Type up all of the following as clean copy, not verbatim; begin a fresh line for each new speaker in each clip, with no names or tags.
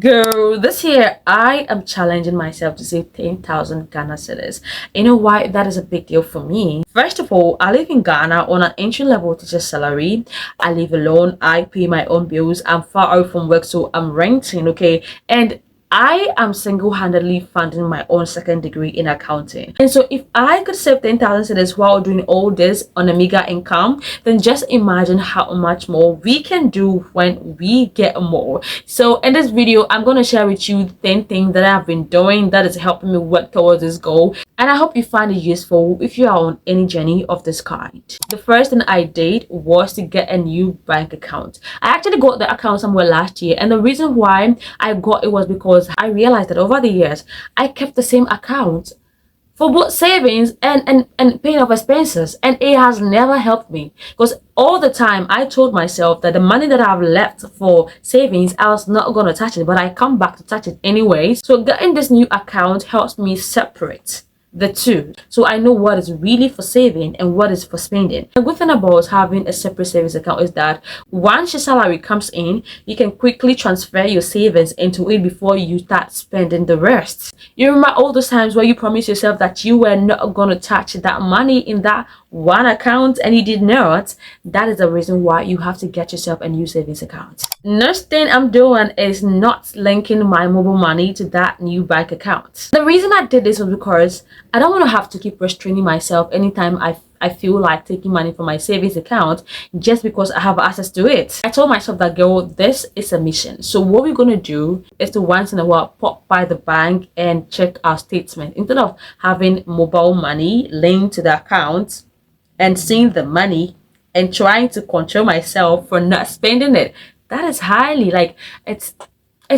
Girl, this year I am challenging myself to save 10,000 Ghana cedis. You know why that is a big deal for me? First of all, I live in Ghana on an entry-level teacher salary. I live alone. I pay my own bills. I'm far out from work, so I'm renting, okay? And I am single-handedly funding my own second degree in accounting. And so if I could save 10,000 cedis while doing all this on a meager income, then just imagine how much more we can do when we get more. So in this video, I'm going to share with you 10 things that I've been doing that is helping me work towards this goal. And I hope you find it useful if you are on any journey of this kind. The first thing I did was to get a new bank account. I actually got the account somewhere last year, and the reason why I got it was because I realized that over the years I kept the same account for both savings and paying off expenses, and it has never helped me because all the time I told myself that the money that I've left for savings, I was not going to touch it, but I come back to touch it anyway. So getting this new account helps me separate the two, so I know what is really for saving and what is for spending. The good thing about having a separate savings account is that once your salary comes in, you can quickly transfer your savings into it before you start spending the rest. You remember all those times where you promised yourself that you were not going to touch that money in that one account and you did not? That is the reason why you have to get yourself a new savings account. Next thing I'm doing is not linking my mobile money to that new bank account. The reason I did this was because I don't want to have to keep restraining myself anytime I feel like taking money from my savings account just because I have access to it. I told myself that, girl, this is a mission. So what we're going to do is to once in a while pop by the bank and check our statement. Instead of having mobile money linked to the account and seeing the money and trying to control myself for not spending it. That is highly, it's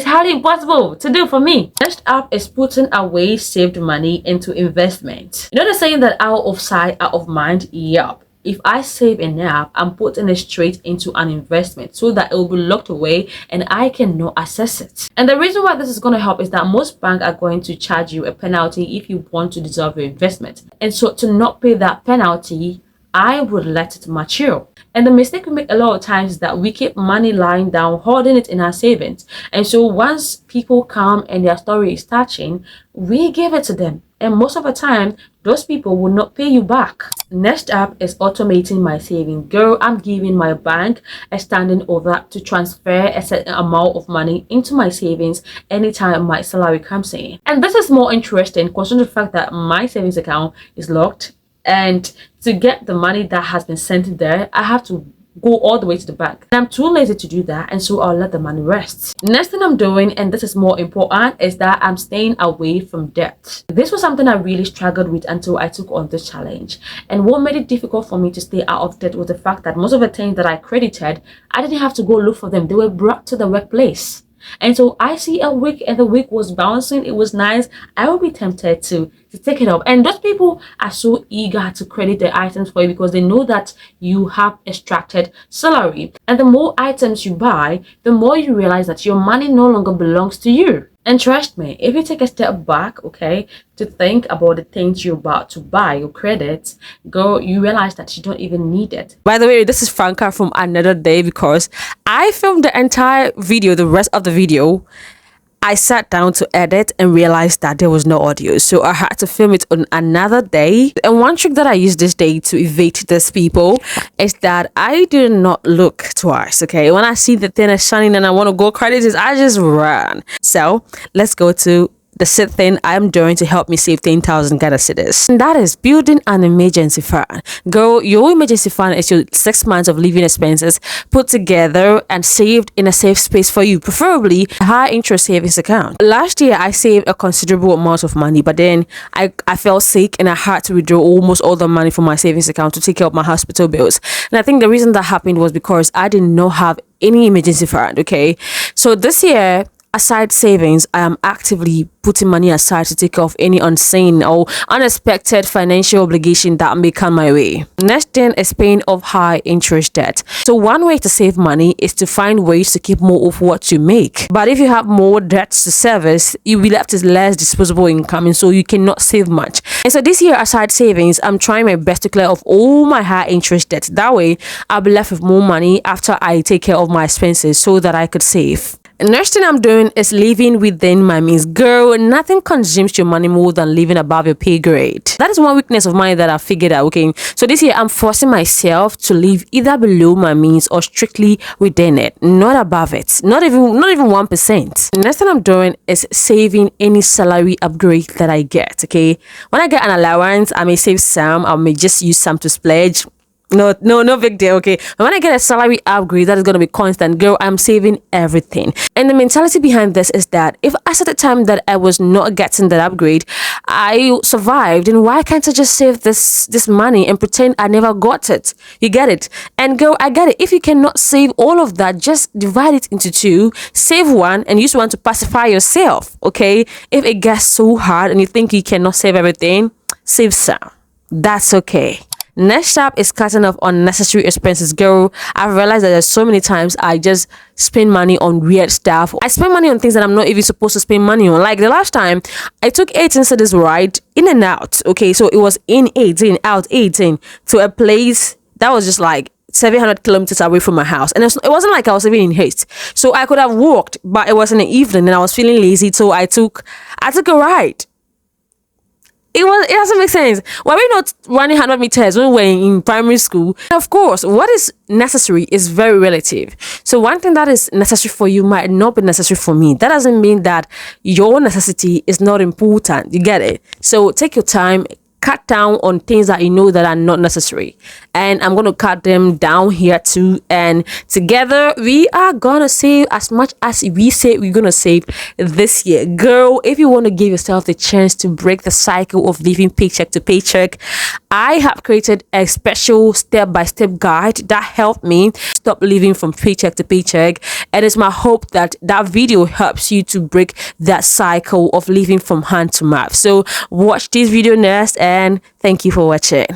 highly impossible to do for me. Next up is putting away saved money into investment. You know the saying that out of sight, out of mind? Yup. If I save enough, I'm putting it straight into an investment so that it will be locked away and I cannot access it. And the reason why this is going to help is that most banks are going to charge you a penalty if you want to dissolve your investment. And so to not pay that penalty, I would let it mature. And the mistake we make a lot of times is that we keep money lying down, holding it in our savings. And so once people come and their story is touching, we give it to them. And most of the time, those people will not pay you back. Next up is automating my saving. Girl, I'm giving my bank a standing order to transfer a certain amount of money into my savings anytime my salary comes in. And this is more interesting considering the fact that my savings account is locked. And to get the money that has been sent there, I have to go all the way to the bank. And I'm too lazy to do that, and so I'll let the money rest. Next thing I'm doing, and this is more important, is that I'm staying away from debt. This was something I really struggled with until I took on this challenge. And what made it difficult for me to stay out of debt was the fact that most of the things that I credited, I didn't have to go look for them. They were brought to the workplace. And so I see a week and the week was bouncing, it was nice, I would be tempted to take it up. And those people are so eager to credit the items for you because they know that you have extracted salary. And the more items you buy, the more you realize that your money no longer belongs to you. And trust me, if you take a step back, okay, to think about the things you're about to buy, your credits, girl, you realize that you don't even need it. By the way, this is Franca from another day because I filmed the entire video, the rest of the video. I sat down to edit and realized that there was no audio, so I had to film it on another day. And one trick that I used this day to evade these people is that I do not look twice, okay? When I see the thing is shining and I want to go credit it, I just run. So let's go to the sixth thing I'm doing to help me save 10,000 Ghana cedis. And that is building an emergency fund. Girl, your emergency fund is your 6 months of living expenses put together and saved in a safe space for you, preferably a high interest savings account. Last year, I saved a considerable amount of money, but then I fell sick and I had to withdraw almost all the money from my savings account to take care of my hospital bills. And I think the reason that happened was because I did not have any emergency fund, okay? So this year, aside savings, I am actively putting money aside to take off any unseen or unexpected financial obligation that may come my way. Next thing is paying off high interest debt. So one way to save money is to find ways to keep more of what you make. But if you have more debts to service, you'll be left with less disposable income, and so you cannot save much. And so this year, aside savings, I'm trying my best to clear off all my high interest debt. That way, I'll be left with more money after I take care of my expenses so that I could save. Next thing I'm doing is living within my means. Girl, nothing consumes your money more than living above your pay grade. That is one weakness of mine that I figured out. Okay, so this year I'm forcing myself to live either below my means or strictly within it, not above it, not even 1%. Next thing I'm doing is saving any salary upgrade that I get. Okay, when I get an allowance, I may save some, I may just use some to splurge. No big deal. Okay, but when I get a salary upgrade that is going to be constant, girl, I'm saving everything. And the mentality behind this is that if at the time that I was not getting that upgrade, I survived, and why can't I just save this money and pretend I never got it? You get it? And girl, I get it. If you cannot save all of that, just divide it into two, save one and use one to pacify yourself. Okay, if it gets so hard and you think you cannot save everything, save some. That's okay. Next up is cutting off unnecessary expenses. Girl, I've realized that there's so many times I just spend money on weird stuff. I spend money on things that I'm not even supposed to spend money on. Like the last time, I took 18 cities ride in and out. Okay, so it was in 18, out 18 to a place that was just like 700 kilometers away from my house, and it wasn't like I was even in haste, so I could have walked, but it was in the evening and I was feeling lazy, so I took a ride. It doesn't make sense. Why are we not running 100 meters when we're in primary school? Of course, what is necessary is very relative. So one thing that is necessary for you might not be necessary for me. That doesn't mean that your necessity is not important. You get it? So take your time, cut down on things that you know that are not necessary, and I'm going to cut them down here too, and together we are gonna save as much as we say we're gonna save this year. Girl, if you want to give yourself the chance to break the cycle of living paycheck to paycheck, I have created a special step-by-step guide that helped me stop living from paycheck to paycheck, and it's my hope that that video helps you to break that cycle of living from hand to mouth. So watch this video next, and thank you for watching.